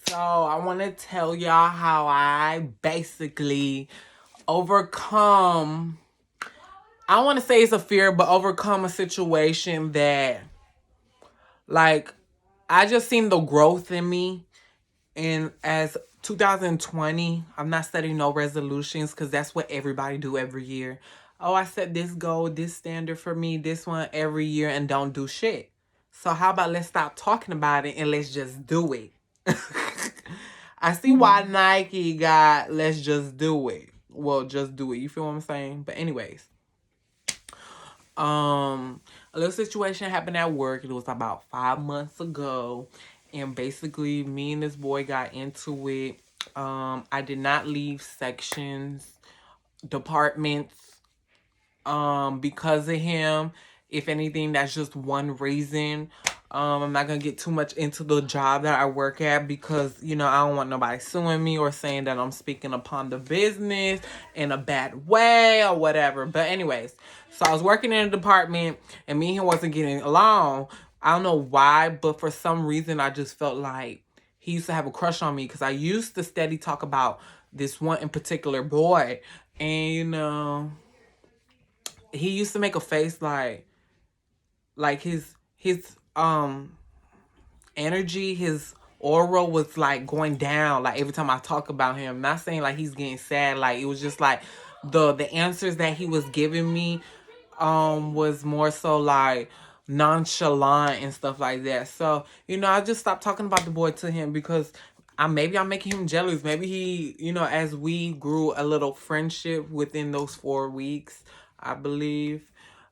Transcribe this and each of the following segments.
So I want to tell y'all how I basically overcome, I don't want to say it's a fear, but overcome a situation that, like, I just seen the growth in me. And as 2020, I'm not setting no resolutions because that's what everybody do every year. Oh, I set this goal, this standard for me, this one every year, and don't do shit. So how about let's stop talking about it and let's just do it. I see why Nike got let's just do it. Well, just do it. You feel what I'm saying? But anyways, a little situation happened at work. It was about 5 months ago, and basically me and this boy got into it. I did not leave sections, departments, because of him. If anything, that's just one reason. I'm not gonna get too much into the job that I work at because, you know, I don't want nobody suing me or saying that I'm speaking upon the business in a bad way or whatever. But anyways, so I was working in a department and me and him wasn't getting along. I don't know why, but for some reason I just felt like he used to have a crush on me because I used to steady talk about this one in particular boy. And, you know, he used to make a face like his energy, his aura was like going down like every time I talk about him. Not saying like he's getting sad, like it was just like the answers that he was giving me was more so like nonchalant and stuff like that. So, you know, I just stopped talking about the boy to him because maybe I'm making him jealous. Maybe he, you know, as we grew a little friendship within those 4 weeks, I believe,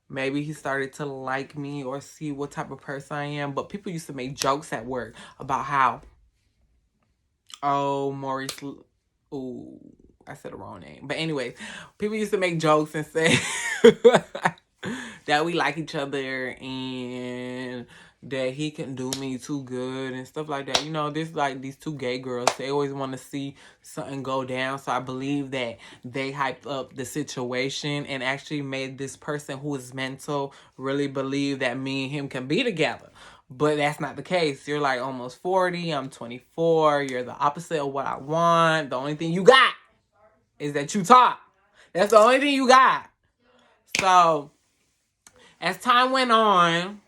maybe he started to like me or see what type of person I am. But people used to make jokes at work about how, oh, Maurice, ooh, I said the wrong name. But anyways, people used to make jokes and say that we like each other and that he can do me too good and stuff like that. You know, there's like these two gay girls. They always want to see something go down. So I believe that they hyped up the situation and actually made this person who is mental really believe that me and him can be together. But that's not the case. You're like almost 40. I'm 24. You're the opposite of what I want. The only thing you got is that you talk. That's the only thing you got. So as time went on,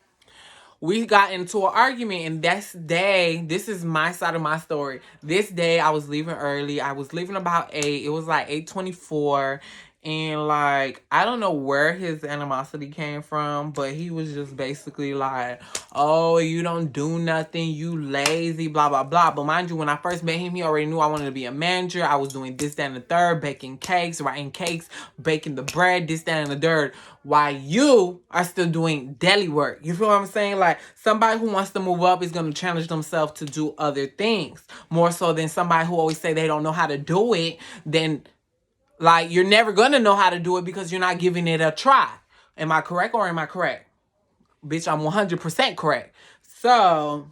we got into an argument, and this is my side of my story. This day, I was leaving early. I was leaving about 8. It was like 8:24. And, like, I don't know where his animosity came from, but he was just basically like, oh, you don't do nothing, you lazy, blah, blah, blah. But mind you, when I first met him, he already knew I wanted to be a manager. I was doing this, that, and the third, baking cakes, writing cakes, baking the bread, this, that, and the third. While you are still doing deli work. You feel what I'm saying? Like, somebody who wants to move up is going to challenge themselves to do other things. More so than somebody who always say they don't know how to do it. Then, like, you're never going to know how to do it because you're not giving it a try. Am I correct or am I correct? Bitch, I'm 100% correct. So,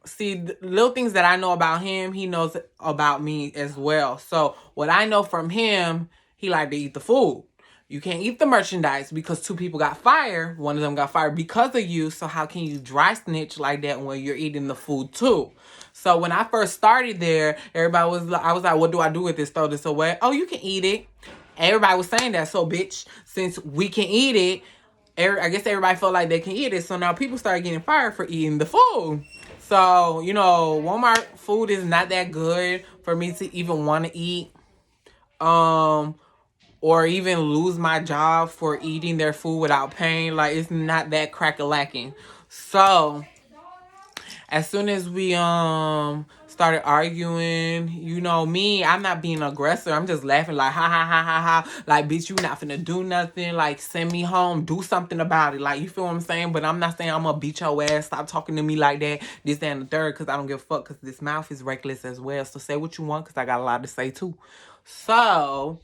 see, the little things that I know about him, he knows about me as well. So, what I know from him, he like to eat the food. You can't eat the merchandise because 2 people got fired. One of them got fired because of you. So how can you dry snitch like that when you're eating the food too? So when I first started there, I was like, what do I do with this? Throw this away? Oh, you can eat it. Everybody was saying that. So bitch, since we can eat it, I guess everybody felt like they can eat it. So now people started getting fired for eating the food. So, you know, Walmart food is not that good for me to even want to eat. Or even lose my job for eating their food without paying. Like, it's not that crack-a-lacking. So, as soon as we started arguing, you know me, I'm not being aggressive. I'm just laughing like, ha, ha, ha, ha, ha. Like, bitch, you not finna do nothing. Like, send me home. Do something about it. Like, you feel what I'm saying? But I'm not saying I'm gonna beat your ass. Stop talking to me like that. This, that, and the third. Because I don't give a fuck. Because this mouth is reckless as well. So, say what you want. Because I got a lot to say, too. So,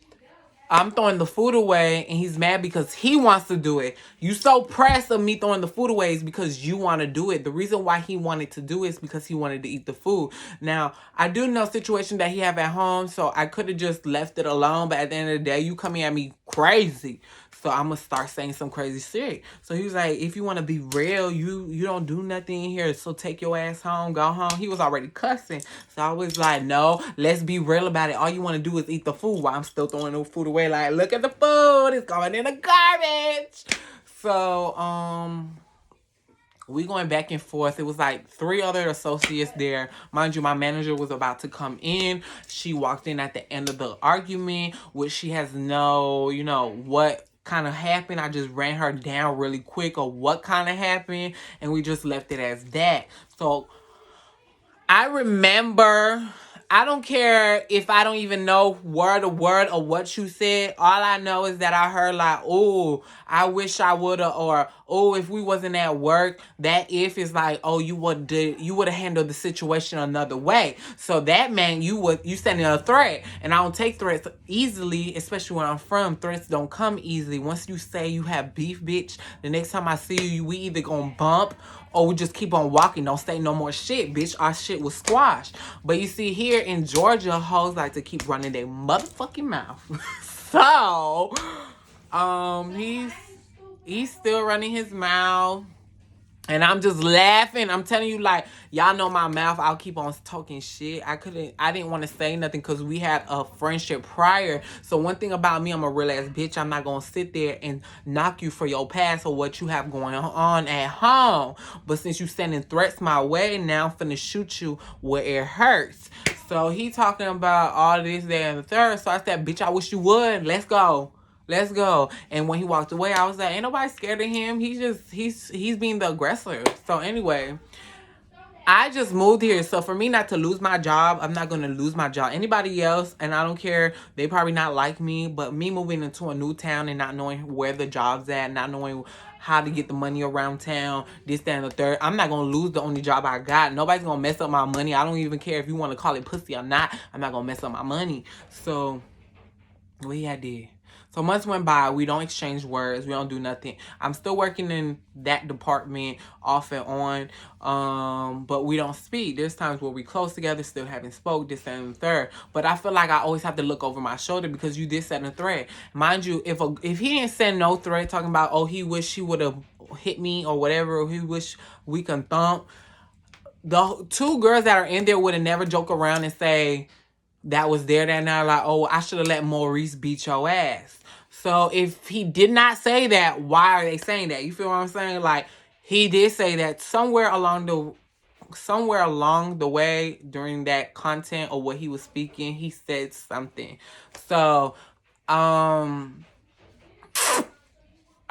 I'm throwing the food away and he's mad because he wants to do it. You so pressed of me throwing the food away is because you want to do it. The reason why he wanted to do it is because he wanted to eat the food. Now, I do know situation that he have at home, so I could have just left it alone. But at the end of the day, you coming at me crazy. So I'm gonna start saying some crazy shit. So he was like, if you want to be real, you don't do nothing in here. So take your ass home, go home. He was already cussing. So I was like, no, let's be real about it. All you want to do is eat the food while I'm still throwing the food away. Like, look at the food. It's going in the garbage. So, we going back and forth. It was like 3 other associates there. Mind you, my manager was about to come in. She walked in at the end of the argument, which she has no, what kind of happened. I just ran her down really quick of what kind of happened, and we just left it as that. So I remember, I don't care if I don't even know word to word of what you said. All I know is that I heard like, oh, I wish I woulda, or oh, if we wasn't at work. That if is like, oh, you would have handled the situation another way. So that meant you sending a threat, and I don't take threats easily, especially where I'm from. Threats don't come easily. Once you say you have beef, bitch, the next time I see you, we either gonna bump or we just keep on walking. Don't say no more shit, bitch. Our shit was squashed. But you see, here in Georgia, hoes like to keep running their motherfucking mouth. So, he's still running his mouth. And I'm just laughing. I'm telling you, like, y'all know my mouth. I'll keep on talking shit. I didn't want to say nothing because we had a friendship prior. So one thing about me, I'm a real ass bitch. I'm not going to sit there and knock you for your past or what you have going on at home. But since you sending threats my way, now I'm finna shoot you where it hurts. So he talking about all this, that, and the third. So I said, bitch, I wish you would. Let's go. Let's go. And when he walked away, I was like, ain't nobody scared of him. He's being the aggressor. So anyway, I just moved here. So for me not to lose my job, I'm not going to lose my job. Anybody else, and I don't care, they probably not like me, but me moving into a new town and not knowing where the job's at, not knowing how to get the money around town, this, that, and the third, I'm not going to lose the only job I got. Nobody's going to mess up my money. I don't even care if you want to call it pussy or not. I'm not going to mess up my money. So what I did. So months went by. We don't exchange words. We don't do nothing. I'm still working in that department off and on. But we don't speak. There's times where we close together, still haven't spoke, this, that, and the third. But I feel like I always have to look over my shoulder because you did send a threat. Mind you, if he didn't send no threat talking about, oh, he wish he would have hit me or whatever, or he wish we can thump, the 2 girls that are in there would have never joke around and say that was there that night, like, oh, I should have let Maurice beat your ass. So if he did not say that, why are they saying that? You feel what I'm saying? Like, he did say that somewhere along the way during that content or what he was speaking, he said something. So,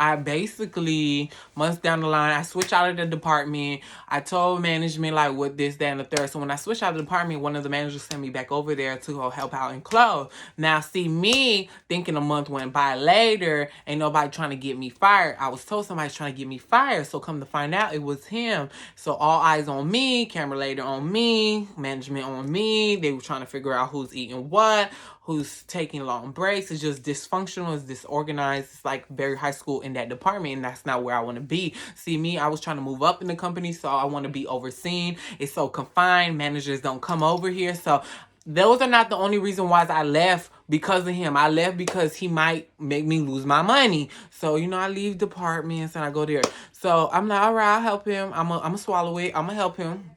I basically, months down the line, I switched out of the department. I told management, like, what this, that, and the third. So when I switched out of the department, one of the managers sent me back over there to go help out in clothes. Now, see, me thinking a month went by later, ain't nobody trying to get me fired. I was told somebody's trying to get me fired. So come to find out, it was him. So all eyes on me, camera later on me, management on me. They were trying to figure out who's eating what, who's taking long breaks. It's just dysfunctional, it's disorganized. It's like very high school in that department, and that's not where I want to be. See, me, I was trying to move up in the company, so I want to be overseen. It's so confined. Managers don't come over here. So those are not the only reason why I left because of him. I left because he might make me lose my money. So, I leave departments and I go there. So I'm like, all right, I'll help him. I'm gonna swallow it. I'm gonna help him.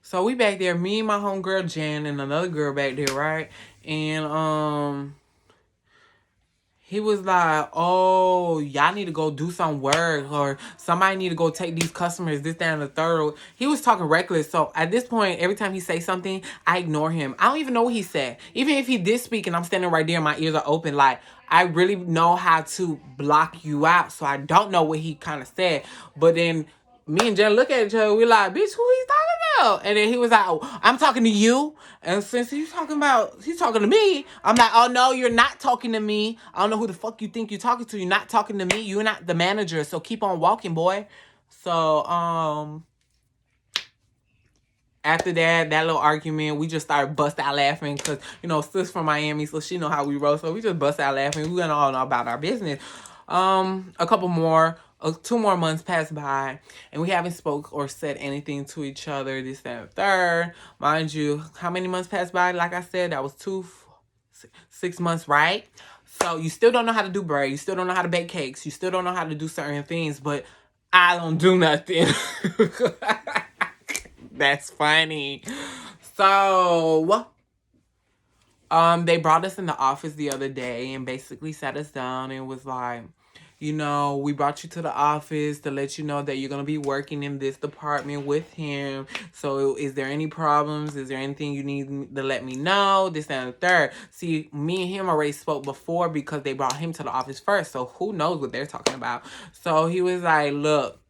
So we back there, me and my homegirl Jan and another girl back there, right? And he was like, oh, y'all need to go do some work, or somebody need to go take these customers, this, that, and the third. He was talking reckless. So at this point, every time he say something, I ignore him. I don't even know what he said. Even if he did speak and I'm standing right there, my ears are open, like, I really know how to block you out. So I don't know what he kind of said. But then me and Jen look at each other, we like, bitch, who he's talking about? And then he was like, oh, I'm talking to you. And since he's talking to me, I'm like, oh, no, you're not talking to me. I don't know who the fuck you think you're talking to. You're not talking to me. You're not the manager. So keep on walking, boy. So, after that little argument, we just started bust out laughing because, sis from Miami, so she know how we roll. So we just bust out laughing. We all know about our business. A couple more, 2 more months passed by, and we haven't spoke or said anything to each other, this, that, and the third. Mind you, how many months passed by? Like I said, that was 6 months, right? So you still don't know how to do bread. You still don't know how to bake cakes. You still don't know how to do certain things, but I don't do nothing. That's funny. So, they brought us in the office the other day and basically sat us down and was like, we brought you to the office to let you know that you're going to be working in this department with him. So is there any problems? Is there anything you need to let me know? This and the third. See, me and him already spoke before because they brought him to the office first. So who knows what they're talking about? So he was like, look,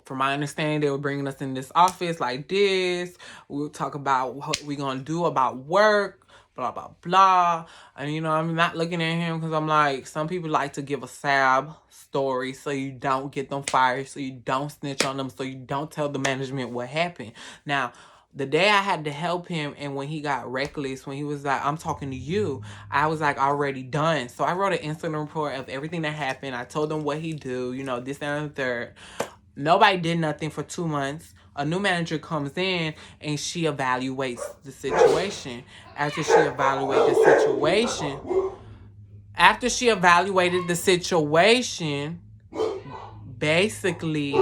from my understanding, they were bringing us in this office like this. We'll talk about what we're going to do about work, blah, blah, blah. And, I'm not looking at him because I'm like, some people like to give a sad story so you don't get them fired, so you don't snitch on them, so you don't tell the management what happened. Now, the day I had to help him and when he got reckless, when he was like, I'm talking to you, I was like already done. So I wrote an incident report of everything that happened. I told him what he do, this and the third. Nobody did nothing for 2 months. A new manager comes in and she evaluates the situation. After she evaluated the situation, basically,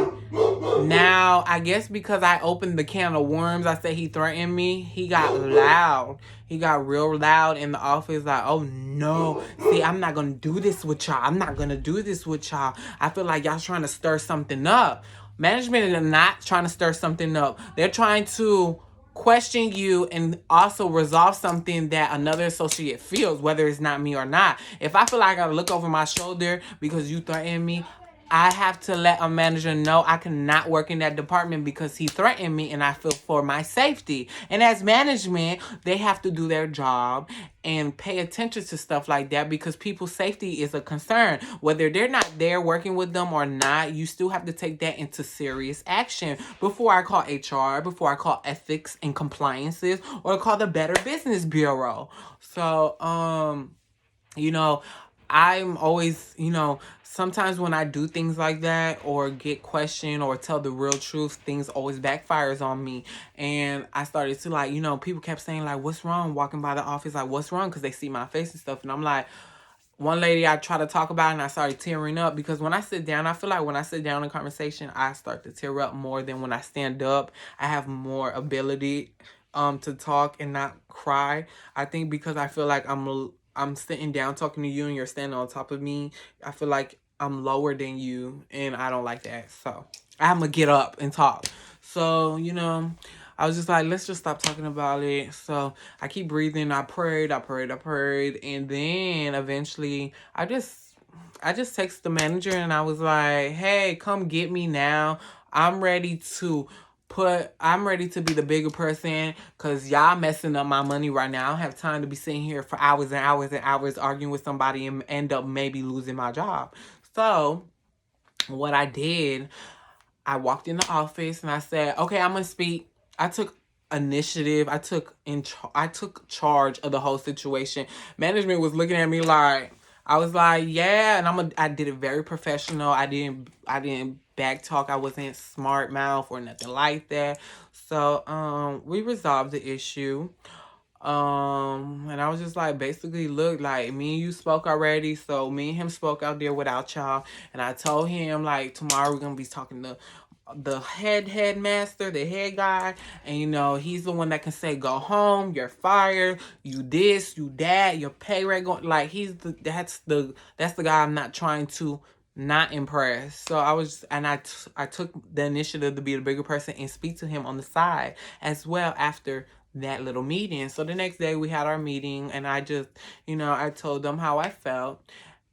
now, I guess because I opened the can of worms, I said he threatened me. He got loud. He got real loud in the office, like, oh no. See, I'm not going to do this with y'all. I'm not going to do this with y'all. I feel like y'all trying to stir something up. Management is not trying to stir something up. They're trying to question you and also resolve something that another associate feels, whether it's not me or not. If I feel like I gotta look over my shoulder because you threatened me, I have to let a manager know I cannot work in that department because he threatened me and I feel for my safety. And as management, they have to do their job and pay attention to stuff like that because people's safety is a concern. Whether they're not there working with them or not, you still have to take that into serious action before I call HR, before I call ethics and compliances, or call the Better Business Bureau. So, I'm always, sometimes when I do things like that or get questioned or tell the real truth, things always backfires on me. And I started to people kept saying like, what's wrong? Walking by the office, like, what's wrong? Because they see my face and stuff. And I'm like, one lady I try to talk about and I started tearing up because when I sit down, I feel like when I sit down in conversation, I start to tear up more than when I stand up. I have more ability to talk and not cry. I think because I feel like I'm sitting down talking to you and you're standing on top of me. I feel like I'm lower than you and I don't like that. So I'm going to get up and talk. So, I was just like, let's just stop talking about it. So I keep breathing. I prayed. And then eventually I just texted the manager and I was like, hey, come get me now. I'm ready to be the bigger person because y'all messing up my money right now. I don't have time to be sitting here for hours and hours and hours arguing with somebody and end up maybe losing my job. So what I did, I walked in the office and I said, okay, I'm going to speak. I took initiative. I took charge of the whole situation. Management was looking at me like, I was like, yeah, and I did it very professional. I didn't back talk. I wasn't smart mouth or nothing like that. So we resolved the issue. And I was just like, basically, look, like, me and you spoke already, so me and him spoke out there without y'all, and I told him, like, tomorrow we're gonna be talking to the headmaster, the head guy, and he's the one that can say, go home, you're fired, you this, you that, your pay rate going, like, that's the guy I'm not trying to not impress. So I took the initiative to be the bigger person and speak to him on the side as well after that little meeting. So the next day we had our meeting and I just, I told them how I felt.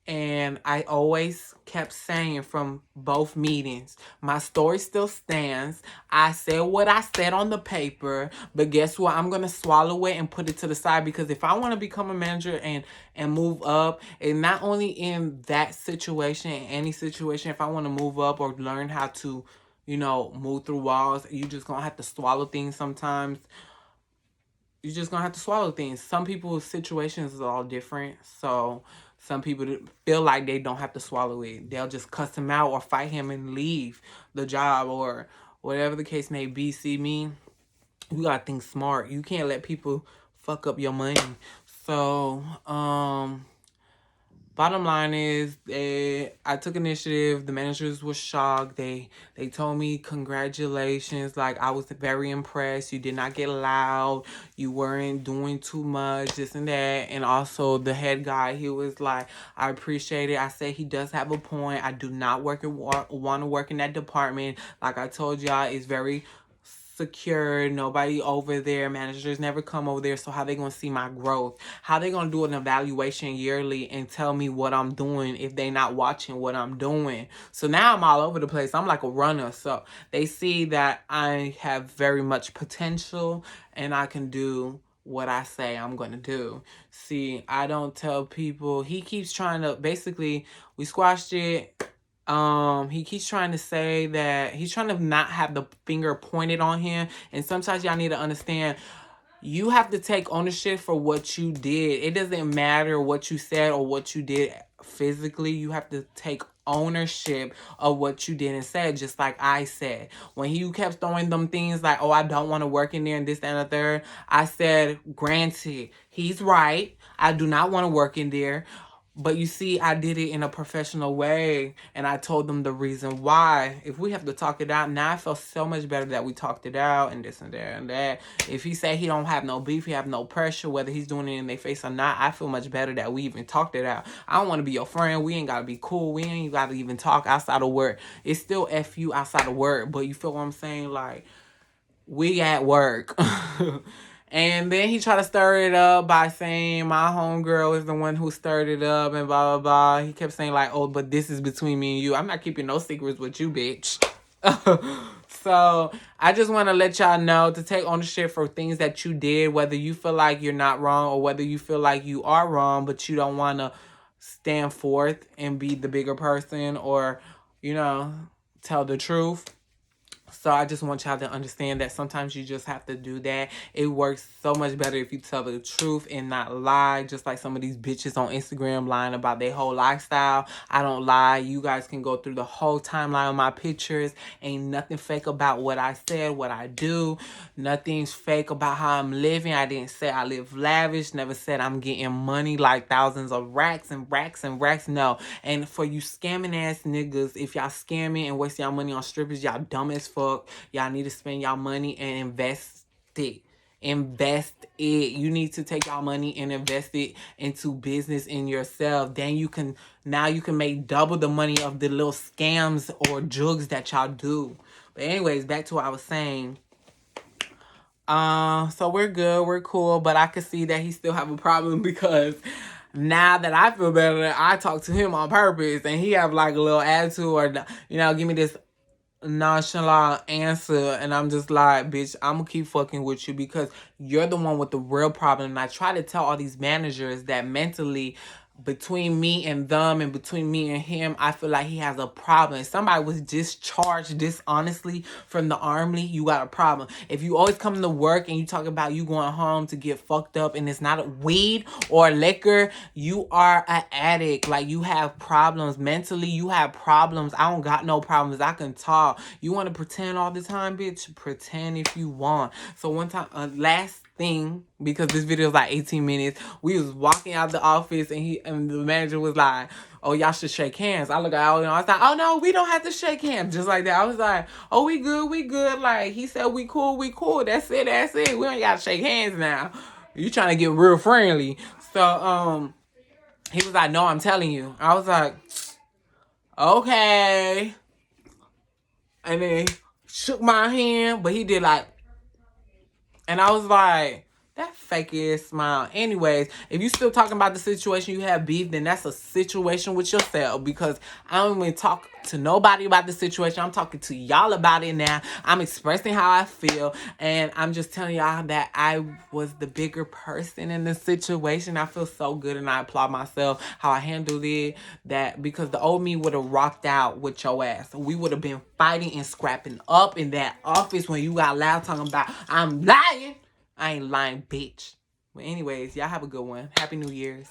And I always kept saying from both meetings, my story still stands. I said what I said on the paper, but guess what? I'm going to swallow it and put it to the side because if I want to become a manager and move up, and not only in that situation, in any situation, if I want to move up or learn how to, move through walls, you just going to have to swallow things sometimes. You're just going to have to swallow things. Some people's situations are all different. So some people feel like they don't have to swallow it. They'll just cuss him out or fight him and leave the job or whatever the case may be. See me? You got to think smart. You can't let people fuck up your money. So, bottom line is, I took initiative. The managers were shocked. They told me congratulations. Like, I was very impressed. You did not get loud. You weren't doing too much, this and that. And also the head guy, he was like, I appreciate it. I said he does have a point. I do not want to work in that department. Like I told y'all, it's very secure, nobody over there, managers never come over there, so how they gonna see my growth? How they gonna do an evaluation yearly and tell me what I'm doing if they not watching what I'm doing? So now I'm all over the place. I'm like a runner. So they see that I have very much potential and I can do what I say I'm gonna do. See, I don't tell people. He keeps trying to, basically, we squashed it. He keeps trying to say that he's trying to not have the finger pointed on him. And sometimes y'all need to understand, you have to take ownership for what you did. It doesn't matter what you said or what you did physically. You have to take ownership of what you did and said, just like I said. When he kept throwing them things like, oh, I don't want to work in there and this, that, and the third, I said, granted, he's right. I do not want to work in there. But you see, I did it in a professional way, and I told them the reason why. If we have to talk it out, now I feel so much better that we talked it out and this and that and that. If he say he don't have no beef, he have no pressure, whether he's doing it in their face or not, I feel much better that we even talked it out. I don't want to be your friend. We ain't got to be cool. We ain't got to even talk outside of work. It's still F you outside of work, but you feel what I'm saying? Like, we at work. And then he tried to stir it up by saying my homegirl is the one who stirred it up and blah, blah, blah. He kept saying like, oh, but this is between me and you. I'm not keeping no secrets with you, bitch. So I just want to let y'all know to take ownership for things that you did, whether you feel like you're not wrong or whether you feel like you are wrong, but you don't want to stand forth and be the bigger person or, you know, tell the truth. So I just want y'all to understand that sometimes you just have to do that. It works so much better if you tell the truth and not lie. Just like some of these bitches on Instagram lying about their whole lifestyle. I don't lie. You guys can go through the whole timeline of my pictures. Ain't nothing fake about what I said, what I do. Nothing's fake about how I'm living. I didn't say I live lavish. Never said I'm getting money like thousands of racks and racks and racks. No. And for you scamming ass niggas, if y'all scamming and wasting y'all money on strippers, y'all dumb as fuck. Y'all need to spend y'all money and invest it. Invest it. You need to take y'all money and invest it into business in yourself. Then you can make double the money of the little scams or jugs that y'all do. But anyways, back to what I was saying. So we're good, we're cool, but I could see that he still have a problem because now that I feel better, I talk to him on purpose and he have like a little attitude or, you know, give me this nonchalant answer, and I'm just like, bitch, I'm gonna keep fucking with you because you're the one with the real problem. And I try to tell all these managers that mentally, between me and them and between me and him, I feel like he has a problem. If somebody was discharged dishonestly from the army, you got a problem. If you always come to work and you talk about you going home to get fucked up and it's not a weed or liquor, you are an addict. Like, you have problems. Mentally, you have problems. I don't got no problems. I can talk. You want to pretend all the time, bitch? Pretend if you want. So one time, last thing, because this video is like 18 minutes, we was walking out the office and the manager was like, oh, y'all should shake hands. I look at all, I was like, oh no, we don't have to shake hands. Just like that. I was like, oh, we good. Like, he said we cool. That's it. We don't gotta shake hands now. You trying to get real friendly. So he was like, no, I'm telling you. I was like, okay. And then he shook my hand, but he did like, and I was like, that fake ass smile. Anyways, if you still talking about the situation you have beef, then that's a situation with yourself, because I don't even talk to nobody about the situation. I'm talking to y'all about it now. I'm expressing how I feel, and I'm just telling y'all that I was the bigger person in the situation. I feel so good, and I applaud myself how I handled it. That because the old me would have rocked out with your ass. We would have been fighting and scrapping up in that office when you got loud talking about I'm lying. I ain't lying, bitch. But anyways, y'all have a good one. Happy New Year's.